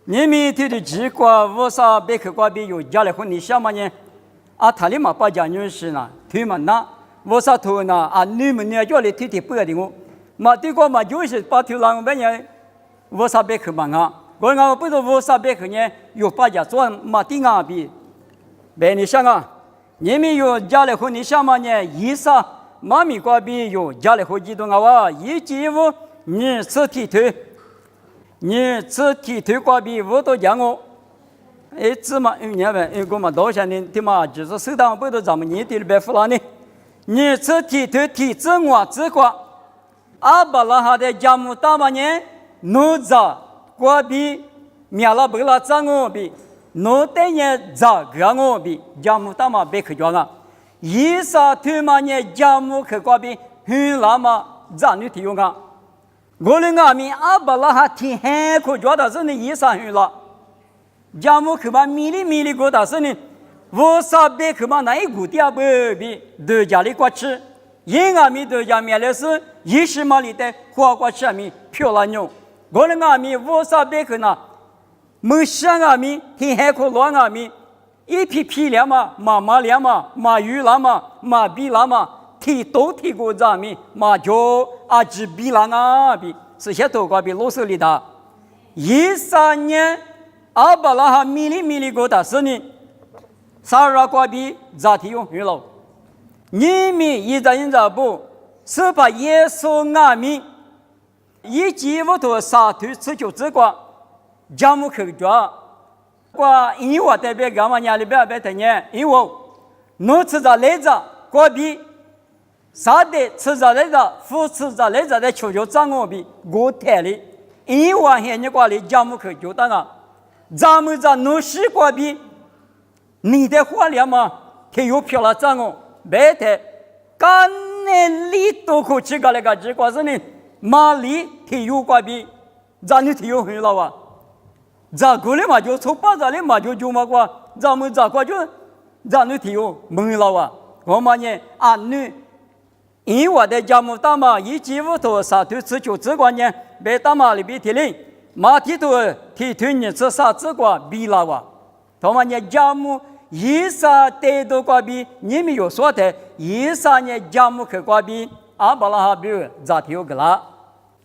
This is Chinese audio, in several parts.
你们对的结果，我啥别去瓜比有家里婚礼下嘛呢？他里嘛把家女士呢，推嘛那，我啥头呢？你们呢家里推的不要的我，嘛对过嘛就是把头让别人，我啥别去嘛啊？我不知道我啥别去呢？有把家做嘛顶啊比，别你想啊，你们有家里婚礼下嘛呢？一啥妈咪瓜比有家里婚礼动啊哇，一几乎你吃体推。你吃体推瓜比我都讲我，芝麻你们我们多少年的嘛，就是适当不都咱们年底里边付了呢？你吃体推体质我吃瓜，把那哈的家母大嘛呢，奴杂瓜比苗了不了脏我比，奴的呢杂个我比，家母大嘛别去讲啊，一啥推嘛呢家母去瓜比，很那么杂女提用啊。我的阿弥把那哈天黑可觉得是你一上去了，家母去把米里过的是你，我啥别去把那一股点不比都家里过吃，因阿弥都家面的是20码里的花瓜吃阿弥漂亮牛，我的阿弥我啥别去呢？没想阿弥天黑可乱阿弥，一批了嘛，马了嘛，马鱼了嘛，马比了嘛。提都提过咱们马就只比了啊比是些多瓜比老手里的13年把那哈米里过的是呢，12瓜比咋提用去了？你们一咋不是把耶稣阿弥一几乎都杀退吃就这个家母去抓，瓜因为代表干嘛家里边别的呢？因为侬吃着来着瓜比。啥的吃着来着，扶持着来着的求求张我比我台里，因为现在瓜里家母去就当啊，咱们在农事瓜比，你的话了嘛，他又漂了张我，别的，干那里都可吃个那个结果是呢，马里他有瓜比，咱你他有很老啊，咱过来嘛就从巴扎里嘛就嘛瓜，咱们咋瓜就，咱你他有没老啊，我们呢女。因为的家母大嘛，一几乎都杀退吃就这个呢，别大嘛里边提领，马提都提推你吃啥这个比了哇，他们呢家母一啥带都瓜比，你们有说的，一啥呢家母去瓜比，把那哈比咋提有个啦？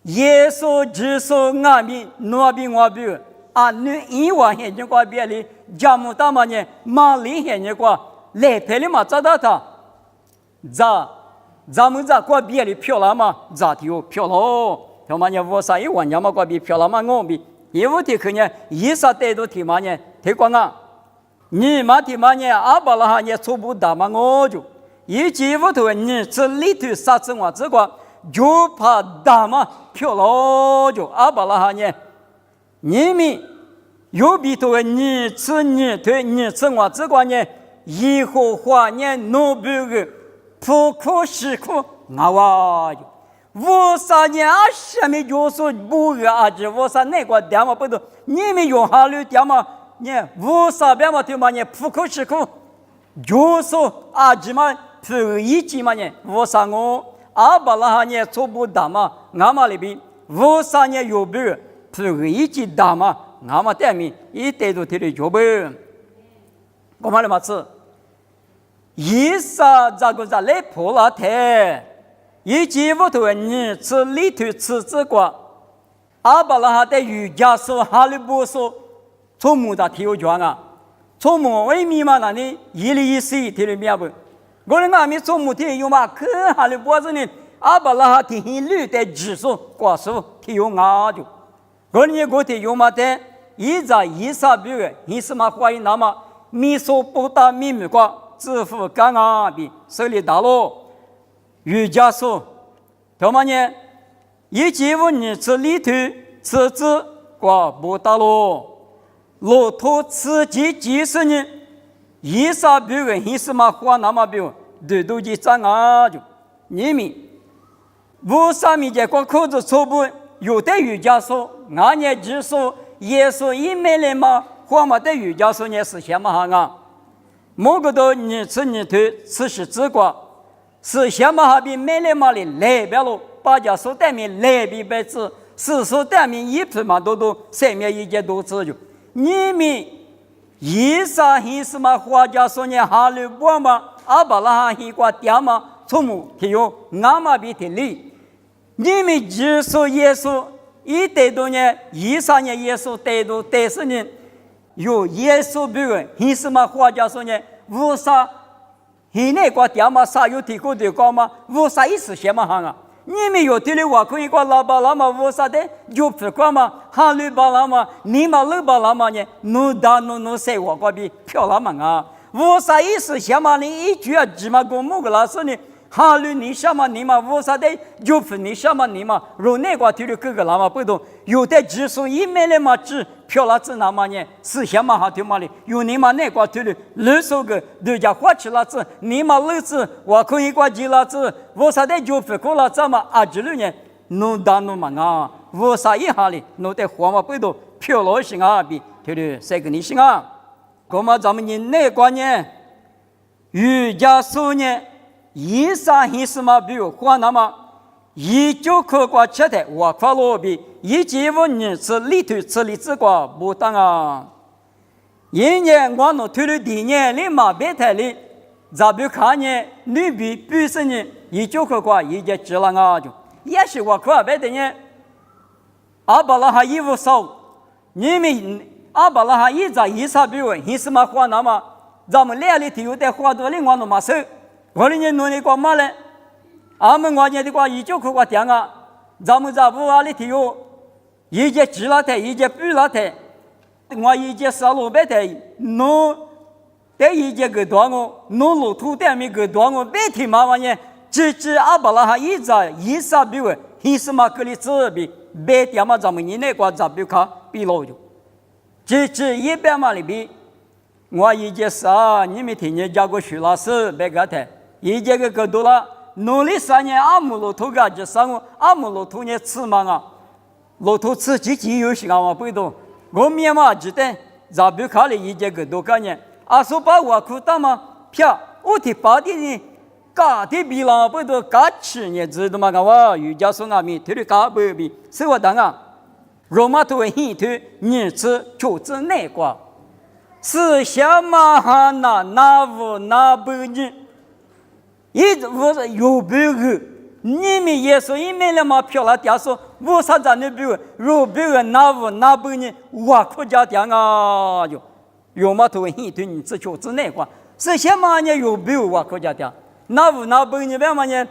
耶稣只说阿弥，我比你因为现在瓜比里家母大嘛呢，马里现在瓜来陪里嘛咋的他，咱们在过别里漂亮嘛？咋的有漂亮？他们呢？我啥一万年嘛过比漂亮嘛？我比因为的可呢，一啥带都提嘛呢？提光啊！你嘛提嘛呢？把那哈呢初步打嘛我就一几乎头你这里头啥子话这个就怕打嘛漂亮就把那哈呢？你们有比头你吃你对你吃话这个呢？以后话呢弄不个。不可是苦，我啥呢？下面就是不子，我啥那个点嘛不懂？你们用哈律点嘛？呢，我啥边嘛对嘛呢？不可是苦，就是子嘛，不一起嘛呢？我啥我把那哈呢做不大嘛？俺嘛里边，我啥呢有不一起大嘛？俺嘛对面一带都提的就不，我嘛来嘛吃。一啥这个来破了台，一几乎头你吃里头吃这个，把那哈的瑜伽说哈利波说，从木的体育圈啊，从木外面嘛那里一里一水体里面不，我的阿弥从木体育嘛，可哈利波子呢，把那哈体育率的指数挂数体育啊就，我的个体育嘛的，一啥比个，你什么欢迎那么，米说不打米米瓜。支付干啊比手里大喽，瑜伽说，他们呢，一几乎你吃里头吃子挂不大喽，骆驼吃几十年，一啥比个一什么花那么比，都去长啊就，你们，我上面这个口子错不，有的瑜伽说，俺也只说耶稣一没来嘛，花嘛的瑜伽说呢是什么哈啊？某个都你吃你推吃是这个，是什么哈比没来嘛的来不了，把家说对面来比白吃，是说对面一匹嘛都三面一节都吃就，你们以撒希斯嘛花家说呢哈利波嘛阿巴拉哈希瓜嗲嘛从母提有阿玛比提里，你们只说耶稣一代多呢以撒呢耶稣代多代是呢有耶稣比个希斯嘛花家说呢无啥。现在个爹妈啥有提过的高吗？无啥意思些嘛哈啊？你们有提的话可以个老巴拉嘛无啥的就不管嘛，哈律巴拉嘛，你嘛老巴拉嘛呢？努达努谁话个比漂亮嘛啊？无啥意思些嘛？你一句啊，只嘛个木个老师呢？哈律你什么你嘛无啥的就不你什么你嘛？若那个提的哥哥拉嘛不懂，有的只说一面的嘛只。漂亮子那么呢？是什么好听嘛哩？有你们那个推的，二手个人家花起了子，你们儿子我可以挂起了子，我啥的就不过了怎么啊？这里呢，弄大弄嘛啊？我啥一下哩？弄得花嘛不多，漂亮些啊比推的谁个你行啊？那么咱们人那个呢，瑜伽说呢，以上意思嘛，比如花那么。一就可挂吃的，我发罗比一几万年是里头吃里之瓜不当啊！一年我弄推了第年里马别台里，咱不看呢，女比不是呢，一就可挂一节吃了啊就，也是我可别的呢。阿巴拉哈衣服少，你们阿巴拉哈一在一啥比如，你是嘛花那么，咱们两里头有点花多的我弄嘛少，我的人弄的瓜嘛嘞。俺们我年的话，一就可个点啊，咱们在屋里头有，一节吃了台，一节不了台，我一节烧萝卜台，弄，这一节个多我，弄路途点没个多我，白天嘛玩意，只阿巴拉哈一在一啥比为，一什么个里这比，白天嘛咱们你那个咋比卡比老就，只一百嘛里比，我一节啥，你们听见讲过徐老师白个台，一节个多了。农历3年阿姆罗头个就上我阿姆罗头呢吃嘛啊，罗头吃几有时间嘛不懂，我面嘛记得咱不看了一节个多个呢，阿说把我苦打嘛，票我提八的呢，嘎的比了不懂，嘎吃呢知道嘛个哇，瑜伽说阿米推的嘎不比，是我当啊，罗马头很推你吃就吃那个，是什么哈那无那不呢？我是有别个，你们耶稣一面了嘛漂亮点说，我啥子那别个，有别个那不呢？我可家点啊就，有嘛头很对你只求只那个，是什么呢？有别个我可家点，那不呢？别嘛呢？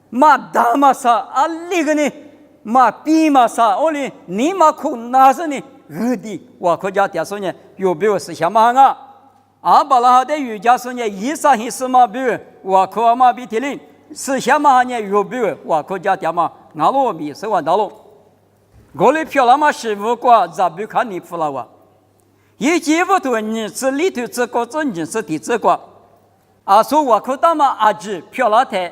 嘛大嘛啥啊？那个呢？嘛比嘛啥？我哩你嘛可那是呢？的我可家点说呢，有别个是什么啊？阿巴拉哈的瑜伽说呢，以上意思嘛比如我可嘛比提林，是什么呢？有比如我可家点嘛，俺罗比是我道路，我哩漂亮嘛是无过，咋不看你服了哇？一几不多你是里头这个这你是第这个，啊说我可当嘛阿只漂亮的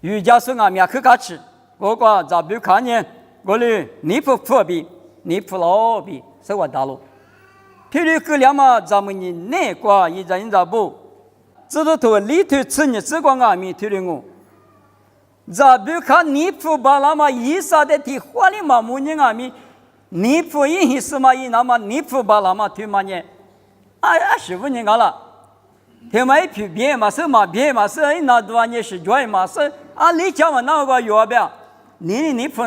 瑜伽说俺面可卡吃，我个咋不看呢？我哩你不服比，你服了比是我道路。譬如个两嘛，咱们你那个一人咋不？这都头里头吃你这个阿米推的我，咋不看你不把那么一啥的提花里嘛木人阿米，你不一是嘛一那么你不把那么推嘛呢？15年了，他妈一批别嘛是嘛别嘛是一那多年是joy嘛是啊你讲嘛那个有边，你不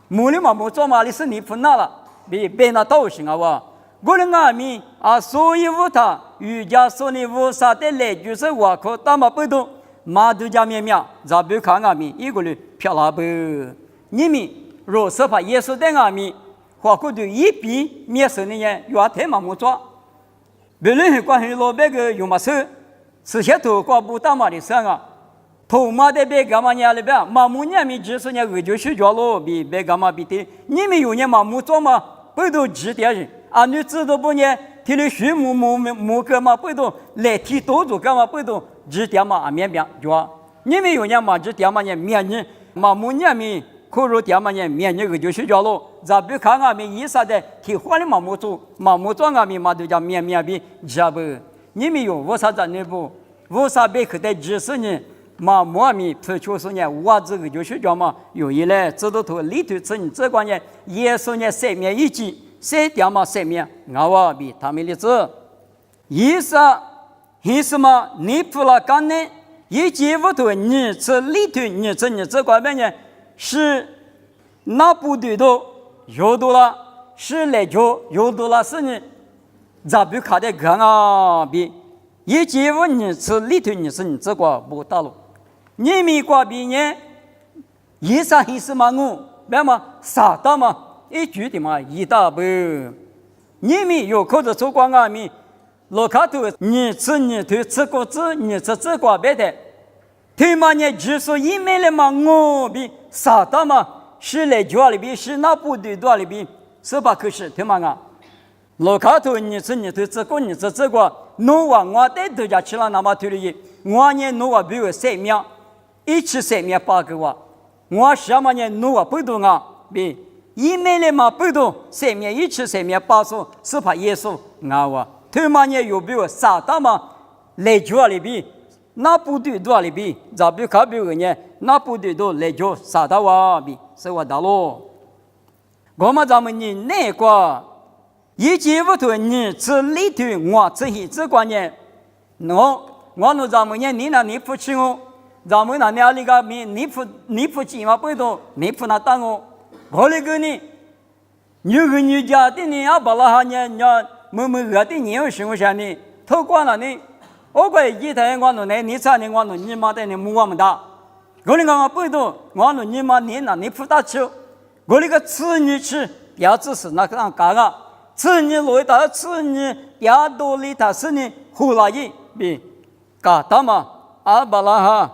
木里嘛木做嘛你是你不那了，别那都行啊哇。我的阿米啊，所以我他瑜伽说你我啥的来就是我可他妈不懂，马都加面面，咋不看阿米一个人漂亮不？你们若是把耶稣的阿米，或者对一比面色的人有太嘛没做，别人关于老百个有嘛事，是些头瓜不打嘛的事啊，头嘛的别干嘛呢？里边马木年米就是呢，我就睡觉了，别干嘛别的，你们有人嘛没做嘛，不都指点人。啊，你知道不呢？提了树木干嘛不懂？来提多做干嘛不懂？指点嘛啊面就，你们有人嘛指点嘛呢面人，嘛木年米可如点嘛呢面人个就睡觉了。咱不看俺们意思的提花的嘛木做俺们嘛都叫面比，知道不？你们有我啥子那不？我啥别可得知识呢？嘛木阿米不就是呢？我这个就睡觉嘛，有一来知道头里头吃你这关呢，耶稣呢三面一记。谁掉嘛谁面，我比他们的子，意思意思嘛，你不拉干呢？一节不头，你这里头，你这块边呢是那部队都有多了，是来就有多了，是你咋不看的看啊？比一节不你这里头，你这块不大了，你没挂比呢？意思嘛我，别嘛啥的嘛，一句的嘛一大不，你没有口子做光啊咪。老卡头，你头吃果子，你吃瓜别的，他妈呢只说一面的嘛，我比啥的嘛，是来家里边是那部队多里边，是吧？可是他妈啊，老卡头，你头吃果，你吃瓜，我带大家吃了那么多的，我呢我比如3秒，一吃3秒8个我什么呢我不懂啊，比一面的嘛不懂3秒，一吃3秒8说，是怕耶稣我。他妈呢有比如啥的嘛，来家里边那部队多里边，咋不看比如呢？那部队都来家啥的比是我大喽。我们咱们呢那个一节不头你这里头我这关键，我咱们呢你不亲我，咱们那里个你不亲我不懂，你不那当我那个呢，女家的呢阿巴拉哈呢我的你有什么想呢？透过了呢，我一台我呢，你猜呢我呢，你妈的呢我们大，我那个不懂，我呢你妈你不大吃，我那个吃你吃，要只是那个干啊，吃你来打吃你，要多里他是你胡来一比，干他嘛阿巴拉哈，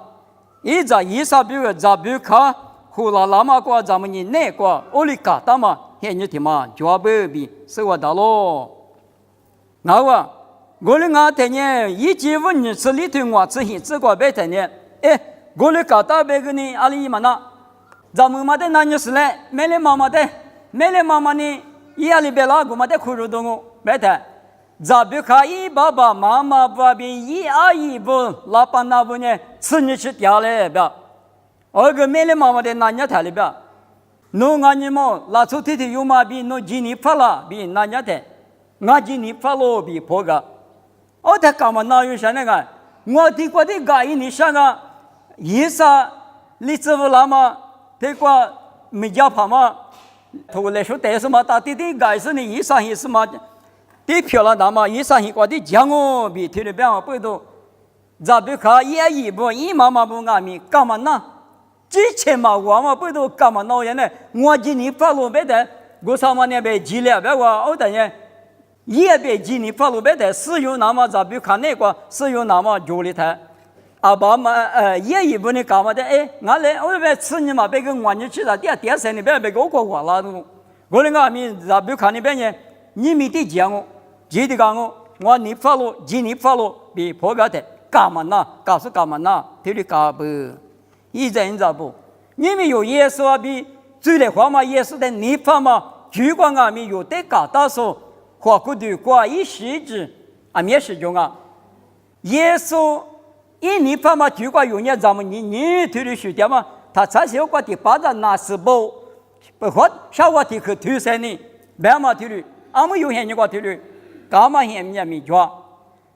一啥比如咋比卡胡拉拉嘛过咱们呢那个，我里干他嘛，现你听嘛，就不比是我大喽。我的我的呢，一节问你这里头我这个白的呢，我的搞大白个呢，阿里嘛那，咱们嘛的那就是嘞，没嘞妈妈呢，伊阿里白拉我嘛的苦肉多我白的，咱不可以爸爸妈妈不比一阿姨不老板那不呢，吃你吃掉嘞不，二个没嘞妈妈的那伢台里边，侬俺你么拉出天有嘛比侬今年发了比那伢台。我今年发了比破个，我他干嘛那有啥那个？我听过的改你啥个？意思你知不啦嘛？这个没叫怕嘛？头来说但是嘛，他的改是你意思嘛？的漂亮的嘛，意思一个的讲我比听的别我不懂，咋不可一不一妈妈不俺们干嘛呢？之前嘛我嘛不懂干嘛那样呢？我今年发了别的，我上嘛那边积了别我等下。也别今年发了白的，是有那么咋比看那个是有那么久的台，阿爸嘛也一部分干嘛的俺来我别吃你嘛别个我你吃了第三你别个我拉东，我那个咪咋比看那边呢？你没得讲我，记得讲我你发了今年发了比破表的干嘛呢？告诉干嘛呢？这里干不？一人咋不？你们有耶稣啊比最来话嘛耶稣的你发嘛，主管俺们有得搞到说。花骨头挂一时子，面是中啊。耶稣一年半嘛，就挂有年咱们你推的书掉嘛，他才是挂的把它拿是包，不好小挂的可推三呢，别嘛推的，俺们有钱你挂推的，干嘛钱也没抓，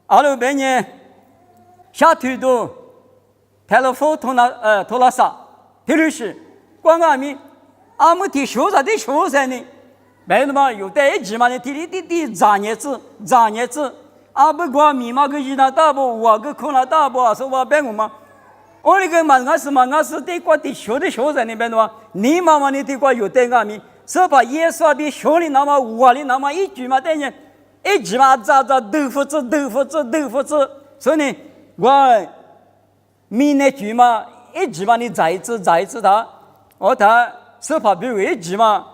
阿拉边呢，下推都，抬了手拖拉啥，推的是，光俺们提手啥的手三呢。白的嘛，有的一直嘛，你提杂叶子，不管密码个一那大不，我个可那大不，说我别个嘛，我那个嘛，俺是对过的学在那边的嘛，你妈妈你对过有对俺们，是把耶稣比学的那么我的那么一句嘛，等于一直嘛豆腐子，所以呢，我米那句嘛，一直嘛你再一次他，我他是怕比如一直嘛。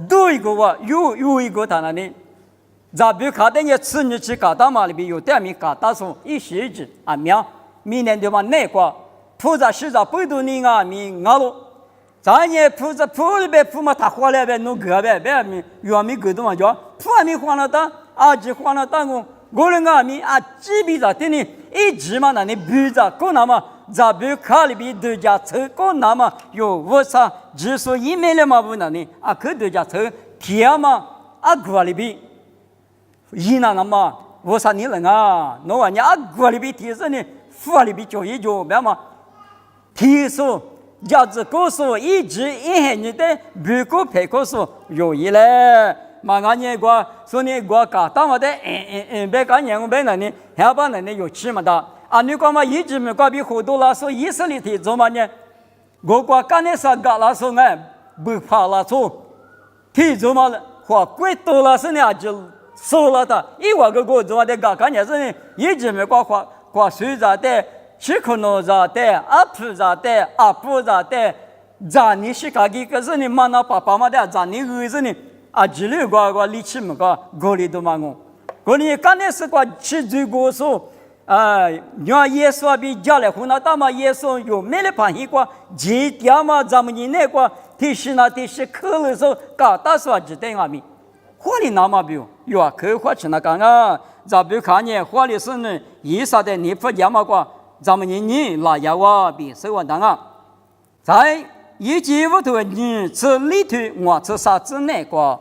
多一个有一个他那里，咋比看的也吃你去搞大嘛里边有点米搞大说一时子苗，明年的嘛那个铺在市场不多年米了，咱也铺里边铺嘛他花了呗弄个呗别米原米个多嘛叫铺米花了大，只花了大我那米几笔在这里一直嘛那里比着够那么。咋不看里边度假车过那么有我啥只说一面了嘛不能呢可度假车天嘛阿古里比，伊那么我啥你人啊？侬话你阿古里比提示你，富里比就一就别嘛，提示价值告诉一直一黑你的如果陪告诉有一嘞。嘛，俺年过，说你过搞，当我的别干年我别那呢，下班那呢有吃嘛的，啊，你讲嘛一直没搞比好多了，说以色列的做嘛呢？我过干那啥搞了，说俺不怕了做，提做嘛了，话贵多了是呢就收了的，一万个做嘛的搞干年是呢，一直没搞话水咋的，吃可能咋的，阿普咋的，阿布咋的，咋你是干个是呢？嘛那爸爸嘛的，咋你儿子呢？啊，这里个力气么个，锅里都嘛我，锅里刚才是个吃最过说，让耶稣比家里湖南大嘛耶稣有没了盘一个，几点嘛咱们你那个提示那提示课了时候，搞大说只等阿米，火里那么比有啊，可火吃那个啊，咱比看见火里是呢，以啥的你不讲嘛个，咱们你那要我比谁完蛋啊，在。一季五头你吃里头，我吃啥子那个？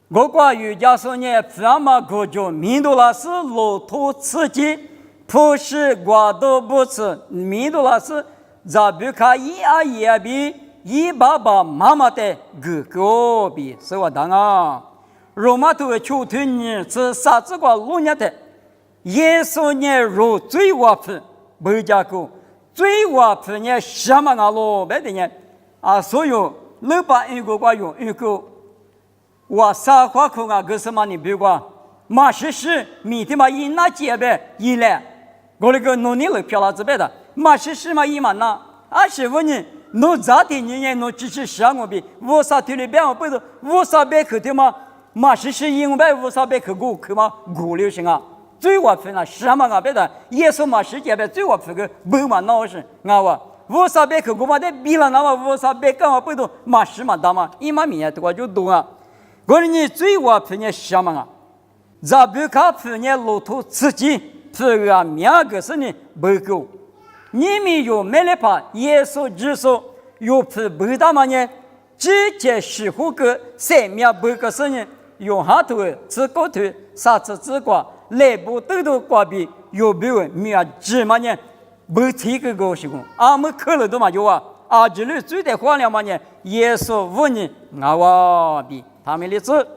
我关于家说呢，咱们国家民族那是骆驼吃鸡，不是我都不吃。民族那是咱不看一啊一啊比一爸爸妈妈的哥哥比，是我当啊。罗马头秋天你吃啥子个路年的？耶稣呢如最瓦皮，不加过最瓦皮呢什么啊咯？别的呢？啊，所有老把一个挂用一个，我撒花口啊，个什么你比如说，马西西米的嘛一拿结呗一来，我那个农历了漂了这边的，马西西嘛一嘛那，啊是问你，侬咋的你呢？侬只是想我比，我啥体里边我不是，我啥别去的嘛，马西西因为我啥别去过去嘛，过流行啊，最我分了什么啊别的，耶稣嘛世界呗最我分个不嘛那是啊我。我啥别去，我嘛的比了那么我啥别干嘛不懂，马是嘛大嘛，一嘛米的话就懂啊。我说你最我碰见什么啊？咱不看碰见骆驼自己，碰个面个是呢不够。你们有没来怕耶稣之说有碰不大嘛呢？直接是乎个三面不个是呢？用下头自高头啥子自挂，内部都挂比有没有面直嘛呢？不提个高兴，俺们看了都嘛有啊，啊这里最得荒凉嘛呢？耶稣问你，俺哇比他们的字，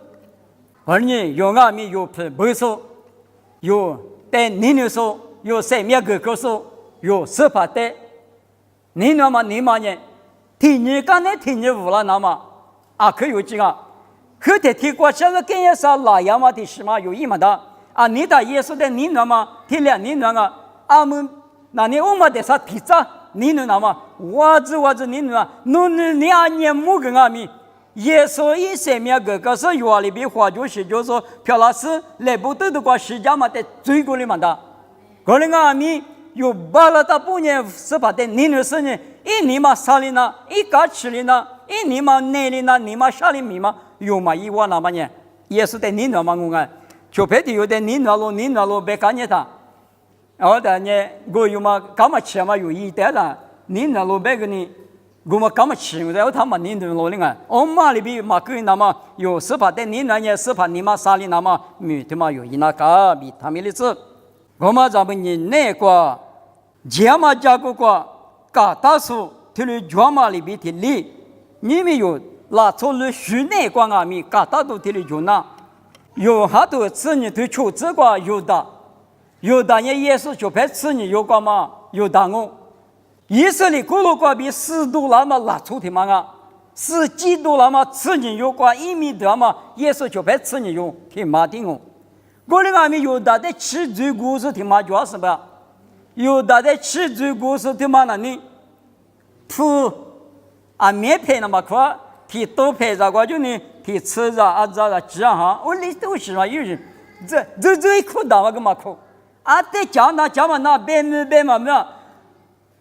而你有俺们有不说，有带你说，有三面个说，有十八代，你那么你嘛呢？听你刚才听你无了那么，啊可有几个？后头听过现在跟也是哪样嘛的是嘛有一么的啊？你打耶稣的你那么听了你那个，俺们。那你我们的啥提着？你能那么？我子你能啊？你2年没跟俺们，耶稣一生命个是原里边话就是说，漂老师来不得的话，时间嘛得追过来嘛的。可能俺们有巴了大半年是把的你能是呢？一年嘛3年呢，一个7年呢，一年嘛9年呢，你嘛10年米嘛，有嘛一万那么呢？耶稣的你能嘛我看，就别的有的你那路别干你他。而且呢，我有嘛干嘛吃嘛有一代了，你那路别个呢，我嘛干嘛吃？然后他们你那路里啊，我嘛里边嘛个那么有18代，你那年18你嘛3年那么米他妈有一那个比他们的字，我嘛咱们人那个，家嘛家个搞大数，他们家嘛里边的里，你们有拉出了许那个阿米搞大都的里有那，有好多次你对出这个有的。有的人耶稣就拍吃你有干嘛？有当我，以色列古罗瓜比4度那么拉出的嘛啊，4几度那么吃你有关1米多嘛，耶稣就拍吃你有挺马丁哦。我的阿米有的在吃最故事挺马主要是吧？有的在吃最故事挺马那里，铺啊面配那么快，提多配着个就呢，提吃着啊着这样哈，我里都是嘛有人，这最苦的嘛个嘛苦。啊，得讲嘛，那别嘛没，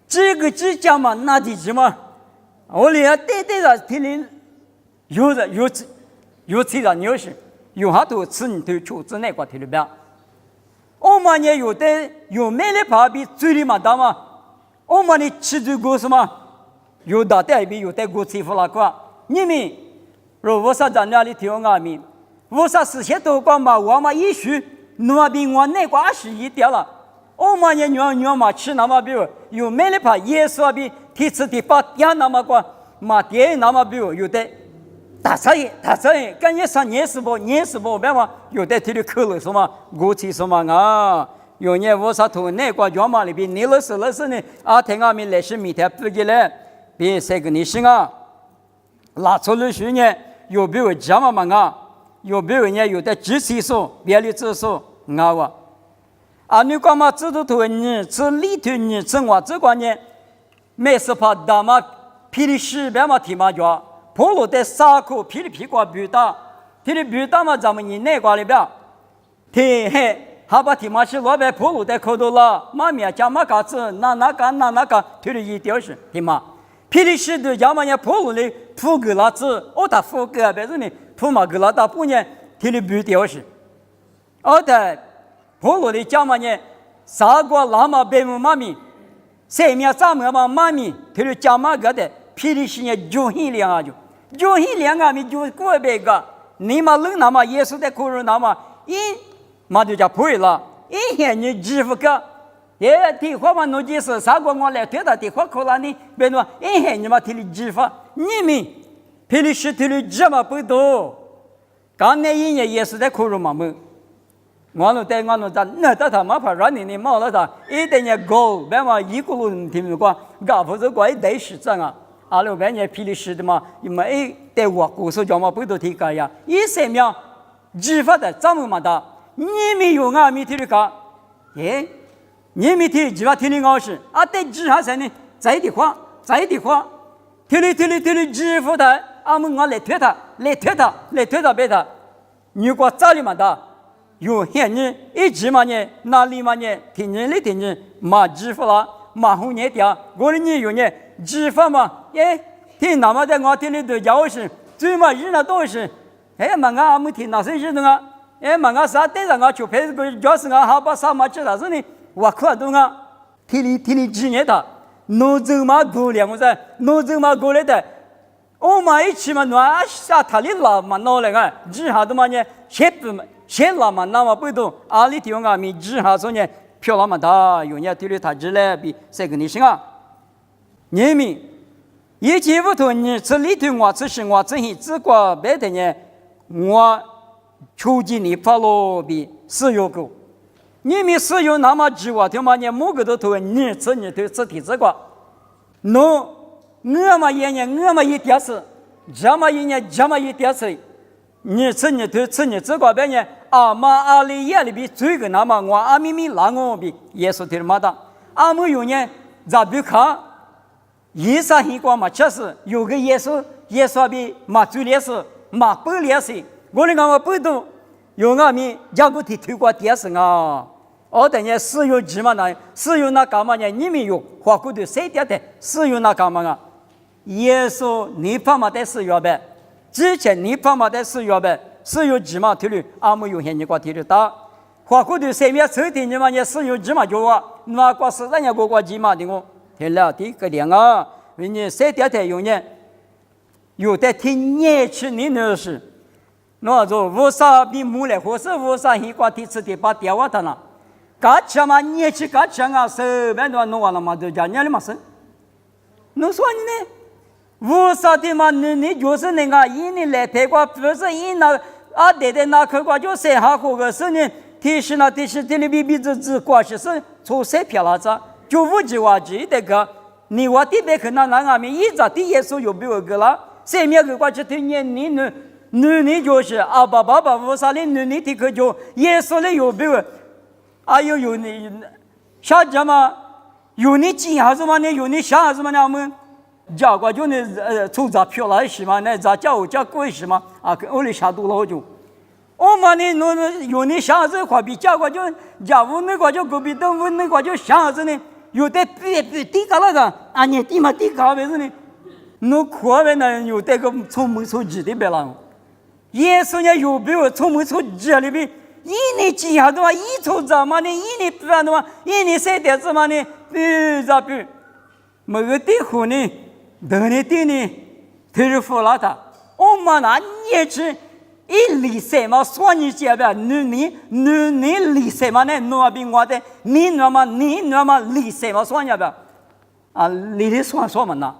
这个只讲嘛，那的什么？我连对着听你有这个牛是，有好多次你都出自那个听里边。我们也有的有没的怕比嘴里嘛大嘛？我们的吃最过什么？有的代比有的过欺负那个，你们如果说在那里听我们，我啥事情都管嘛，我嘛一许，那比我那个21点了。我嘛也娘嘛吃那么比如有没得怕耶稣比提次第8点那么个嘛点那么比如有的大菜，跟你上年是不别嘛有的提的口了什么过去什么啊。有年我啥头那个家嘛里边你了是呢，听俺们来是明天不给来，别这个你行啊，拿出来去呢，有没有家嘛啊？有没有呢？有的支持说，别的支说啊哇。你干嘛知道头你吃里头你吃我这个呢？没事怕大嘛，霹雳西边嘛提嘛家，破路的沙口霹雳屁股不大，霹雳不大嘛咱们你那个里边，天黑。他把提马西罗白破路的口头了，妈咪家嘛嘎子，那个，推了一条是提马，霹雳西的家嘛也破路的铺个拉子，他铺个别人呢，铺嘛个拉大半年，推了不条是，的破路的家嘛呢，啥个拉嘛白木妈咪，谁面咱们嘛妈咪，推了家嘛个的，霹雳西呢就很两啊咪就过别个，你嘛冷那嘛耶稣的口人那嘛嘛就叫配了，一天你支付个，地方嘛弄就是啥个我来对的地方可能你，别说一天你嘛提的支付，你们霹雳西提的这么不多，刚才一年也是在口中嘛么，我弄在那他嘛怕让你冒了他，一点也高，别嘛一个人听没过，搞不着过一代时间啊，阿别人霹雳西的嘛，因为在我故事讲嘛不多提个呀，一生命支付的这么大。你们有俺们提的卡，你们提几万提的好事，对支还是呢？在的话，提的支付的，俺们来推他，别他，如果早里嘛的，有些人一直嘛呢，哪里嘛呢？听人嘛支付了，嘛红年掉，我的你有呢支付嘛？听那么的我听的都叫是，最嘛日那都是，嘛俺们听那些日的啊。嘛俺啥对上俺就陪个就是俺好把啥嘛知道是呢？我看到俺体力几年的，农走嘛过两个噻，农走嘛过来的，我嘛一起嘛弄下他里拉嘛弄来个，只下的嘛呢，先拉嘛那么不多，阿里地方啊咪只下说呢，漂亮嘛大，有人体力他只来比这个你行啊？你们一切不同你吃里头我吃是我吃很只管别的呢，我。求进你发了比使用够，你们使用那么几万条嘛？你某个都头你吃体这个，我嘛一年我嘛一点事，这么一年这么一点事，你吃这个别人阿里也里比最个那么我阿咪拉我比耶稣提嘛的，阿姆有年咋不看？一啥情况嘛？确实有个耶稣比嘛最烈士嘛不烈士。我的我不懂，有俺们家不提推过电视啊，等于使用几嘛呢？使用那干嘛呢？你们有花骨头谁点的？使用那干嘛啊？耶稣你爸妈的使用呗，之前你爸妈的使用呗，使用几嘛推的，俺们有些你给提的大，花骨头谁面抽的你嘛？你使用几嘛就啊？那个是人家过几嘛的我，听了第一个点啊，人家谁点的用呢？有的听年轻的那是。那就无啥比木来，或是无啥一挂第次第8点瓦的呢？嘎钱嘛，你去嘎钱啊，手边都弄完了嘛，都叫你的嘛是？侬说你呢？无啥的嘛，你就是那个一年来陪过，不是一那对那口瓜就3下过个是呢？提示的比只关系是从谁票了子？就无计划记得个，你我的别可能俺们一直的耶稣有没有个了？谁面个瓜去听你呢？你就是爸无啥的你的可就耶稣的有没有？有你啥子嘛？有你几下子嘛？你有你啥子嘛？我们家国就你从这票来是嘛？那这叫贵是嘛？我的下多了就。我嘛你有你啥子话比家国就家务那个就隔壁东屋那个就啥子呢？有的比地高那个你地嘛地高为什呢？侬可为呢有这个从门出去的别了。耶稣呢有没有从门出这里边？一年几下的话，一抽着嘛呢？一年不然的话，一年3点子嘛呢？每个地方呢，等你呢，都是服了他。我们那年去一理谁嘛说你这边你理谁嘛呢？诺比我的你那么理谁嘛说你边啊理的说嘛呢？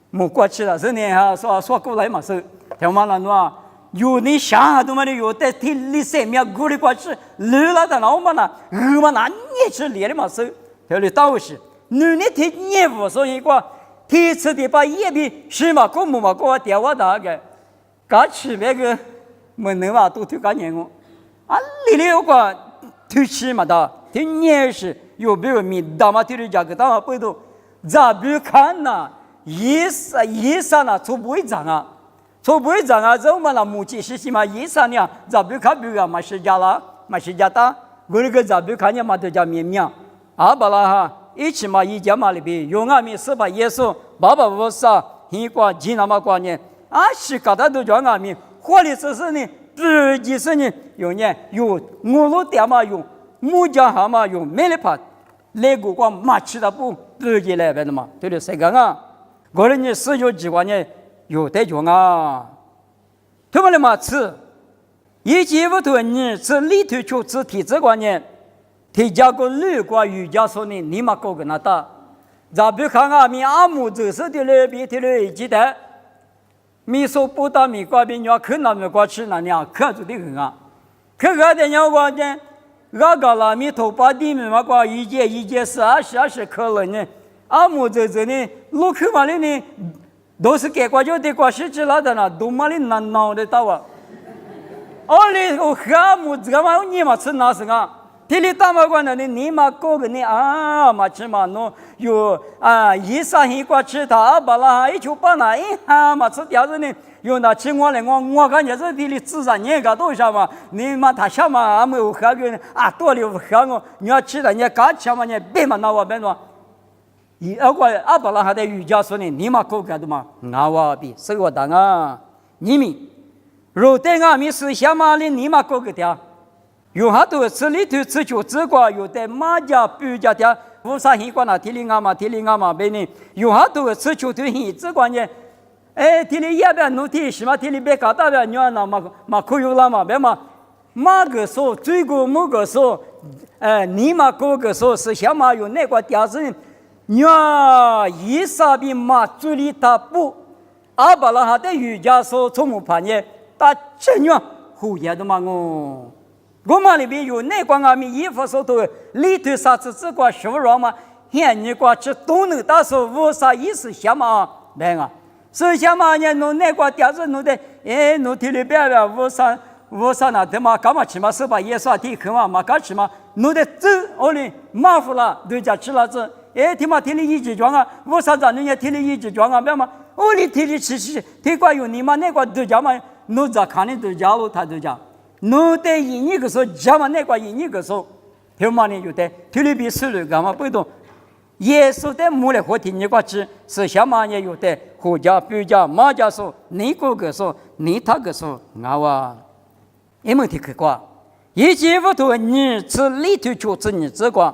没过去了，这年哈说过来嘛是，听嘛了喏，有你想下都嘛的有的听理谁面过来过去，留了的老嘛呢，嘛那你去理的嘛是，这里倒是，你听你不说一个，提次的把一笔是嘛过嘛过电话打个，搞起那个。没能嘛都推干年我，啊，里里有个推起嘛的，推年是有没有米大嘛推的价格，大嘛不都，咋不看呐？一三呐，从不会涨啊，从不会涨啊，怎么那目前是什么一三呢？咋不看不啊？嘛是家啦，嘛是家大，我那个咋不看呢？嘛都叫绵绵，啊巴拉哈，一起嘛一家嘛里边，有俺们是把耶稣爸爸不是，一个几那么过年，啊是搞得都叫俺们。或者是呢，自己是呢，有呢有我路点嘛有，木匠哈嘛有，没得怕，那个光马吃的不自己来呗的嘛，对不对？谁讲啊？我人呢使用机关呢有得用啊，他们的嘛吃，以前不同你吃里头就吃体质观念，提加个绿瓜瑜伽说呢，你嘛搞个那大，咱别看啊，米阿姆就是的那边的那记得。米说不到米瓜边要看那米瓜吃那样看着的很啊，看个的鸟瓜呢，那个拉米头把地米嘛瓜一节是20克了呢，阿姆这呢，路口嘛里呢，都是给瓜就得瓜是吃了的呢，都嘛里难闹的到啊，哦哩我阿姆这个嘛你嘛吃那是啊。这里大马关的你嘛搞个你啊嘛吃嘛喏有啊一三一瓜吃它巴拉一就把那一哈嘛吃掉子呢有那吃我来我感觉这地里自然人家多少嘛你嘛他想嘛俺们有喝个啊多了喝我你要吃的你敢吃嘛你别嘛那我别说一二个阿巴拉还得瑜伽说呢你嘛搞个的嘛那我比是我当啊你们若对俺们是想嘛的你嘛搞个的有好多吃里头吃就吃过，有的马家不家的，无啥习惯啦，提里阿嘛，别呢。有好多吃就对很吃惯的，哎，提里也别弄提什么提里别搞大别，你看那嘛可有啦嘛，别嘛，马个说最过某个说，你嘛个个说是想嘛有那个条子，你看一啥比马嘴里他不，阿巴拉哈的瑜伽说从木盘耶，他真样胡言的嘛哦。我们里边有那光阿米衣服说的里头啥子这个修容嘛，现你个这都能打说无啥意思想嘛，对啊，所以想嘛呢，弄那个调子弄的，哎，弄体里边的无啥那的嘛，干嘛吃嘛是把也啥地去嘛干吃嘛，弄的走哦哩马虎了，对家吃了子，哎，他妈体里一直装啊，无啥子人家体里一直装啊，别嘛，哦哩体里吃，体管有你嘛那个对家嘛，弄着看你对家咯，他对家。侬对印尼个说，家嘛那个印尼个说，听嘛呢有的，体里边手里干嘛不懂？耶稣的木来和听你个吃，是想嘛也有的，胡家、别家、马家说，你个说，你他个说，我啊，你们听去过？一节不多，你吃里头就吃你这个，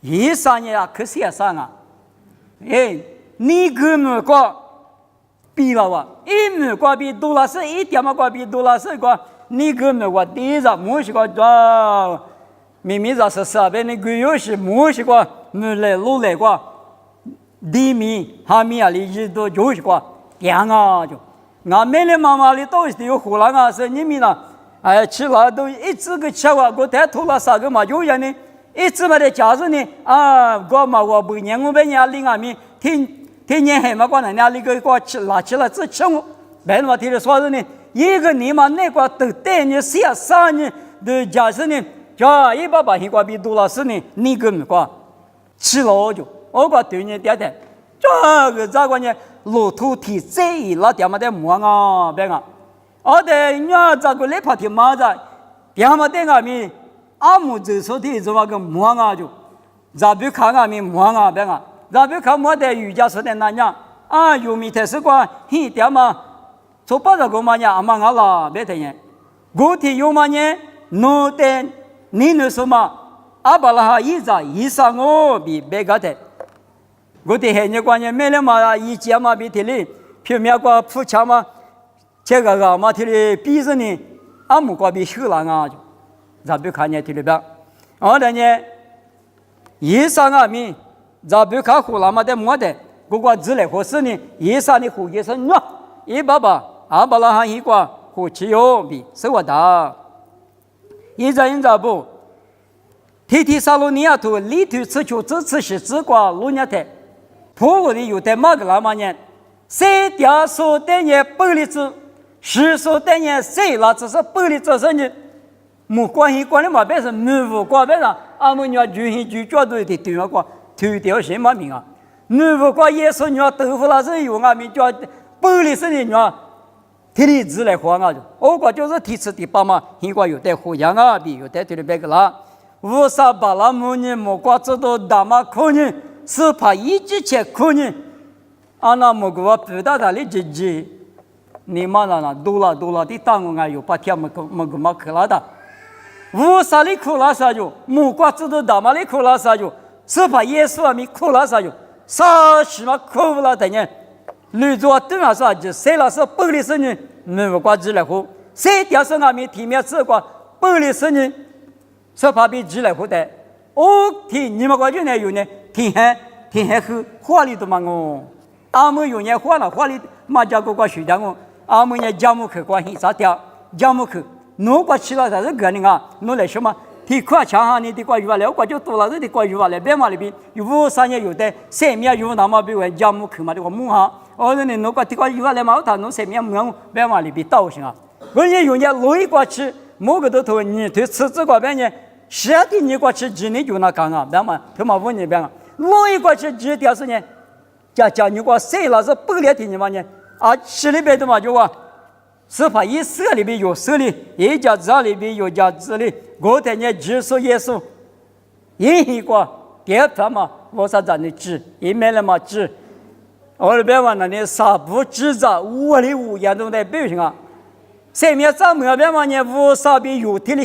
一三年啊，可是也上啊，哎，你个么个比了哇？一么个比多了是一点么个比多了是个。你个么我第一个没是个啊，明明是啥呗？你个有是没是个，没来路来个，地米哈米啊，里头就是个两啊就，俺妹的妈妈里都是有湖南啊，是你们呐，哎，吃了都一直个吃啊，我带头了三个嘛，有人呢，一直嘛的家人呢啊，我嘛我不年我们家里俺们天年还嘛过人家那个吃拿起来只吃我，别嘛听着说的呢。一个你嘛那个都带你写啥呢？的假设呢，叫一把一个比多了是呢，你个么个吃了就，我个对你点点，这个咋个呢？路途体这一拉点么的忙啊，别个，我的你这个来跑的马子，点么的俺们阿姆走说的这么个忙啊就，咋不看俺们忙啊别个，咋不看我的瑜伽说的那样啊？有米特是个一点嘛。说把这个嘛呢，阿妈阿拉别听，我听有嘛呢，侬的你那什么，阿巴拉哈一扎一上我比别个的，我听黑你关键没了嘛，一节嘛比听哩，偏面个铺墙嘛，这个嘛听哩鼻子呢，阿姆瓜比修了啊，咱不看见提里边，而且呢，以上阿米，咱不看胡拉嘛的么的，不过只来合适呢，以上的胡也是喏，一爸爸阿巴拉罕一瓜胡起哟比是我的，一咋不？提提萨罗尼亚图里头此处这次是只瓜罗尼亚的，普我的有的马个拉嘛呢？谁掉说的呢？百里子，是说的呢？谁啦？只是百里子是呢？没关系，关的嘛，别是没无关别上，阿们伢就很就角度的对嘛关，头条什么名啊？没无关耶稣伢豆腐啦是有阿们叫百里是的伢，提里子来换啊！我关就是提次第八嘛，应该有的互相啊，比有的对的别个啦。无啥巴拉木呢？没关知道大马可呢，是怕一直切可呢。阿那么个不大的哩姐，你妈那多了的当我有把天么个克拉的，无啥哩克拉啥就，木瓜知道大马哩克拉啥就，是怕耶稣啊咪克拉啥就，啥什么克不拉的呢？绿做对嘛啥就谁老是百里生呢？没瓜子来喝，谁掉是阿咪体面吃瓜百里生呢？是怕比子来喝的，哦，天你们瓜就那有呢，天黑黑花里头嘛哦。阿们有年花了，花里马家个学长哦，阿们也项目去关系啥掉，项目去，侬过去了才是个人啊，侬来什么？提快强哈你的过鱼话来，我就多了这的过鱼话来，别嘛里边有3年有的3面有那么比为项目去嘛的我摸哈，哦那你侬过提过鱼话来嘛，他侬3面摸别嘛里边倒行啊，我也有年路一过去，某个都头你对吃这个边呢，10天你过去几年就那干啊，别嘛他嘛问你别嘛，路一过去几条是呢？讲你话谁老是百里天你嘛呢？啊，市里边的嘛就话，是怕一社里边有社里，一家子里边有家子里，我在呢只说耶稣，一个第二条嘛，我啥子的指，一面了嘛指，我那边话那里啥不指着，我里无言中的表情啊，谁面怎么边嘛呢？我啥边有体的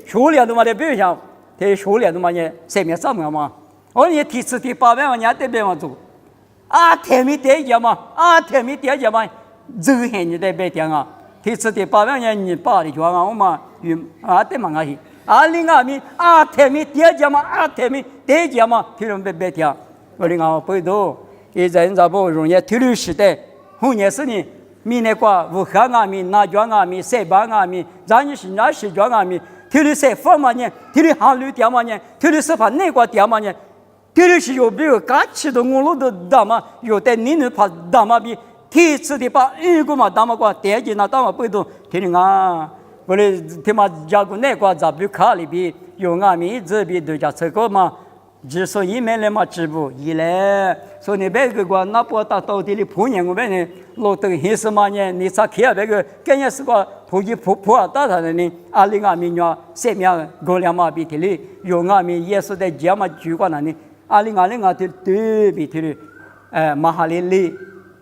熟练的嘛的表情，的熟练的嘛呢？谁面怎么嘛？我你提次第8万人家对别嘛做，啊，天没得家嘛，啊，天没得家嘛，走很你在别听啊，提次第8万人你把的话啊，我嘛有啊对嘛个是，啊另外面啊天没得家嘛，啊天没得家嘛，听人别听，我另外不多，现在人家不容易体育时代，后年是呢，米那个武汉啊米、南疆啊米、西班牙米，咱你是哪西疆啊米，体育赛方嘛呢，体育航旅点嘛呢，体育是怕哪个点嘛呢？体育是有比如刚起的我路的大嘛，有的你能怕大嘛比提次的把一个嘛大嘛个电机那大嘛不懂，听听啊，我嘞他妈家个那个咋不卡里边有俺们这边都叫这个嘛，只说一面来嘛直播一来，说你别个那不打到底的破年我们呢，老等黑什么呢？你咋看别个跟人是个破打他的呢？阿里俺们伢三面高粱嘛比提里有俺们也是在家嘛举过那呢。阿里对比提的，马哈里里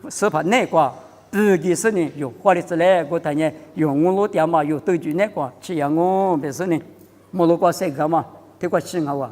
是怕那个，不给是呢有花的之类，我谈呢有我老爹嘛有对住那个，只要我别是呢，莫老瓜谁个嘛，这个是我。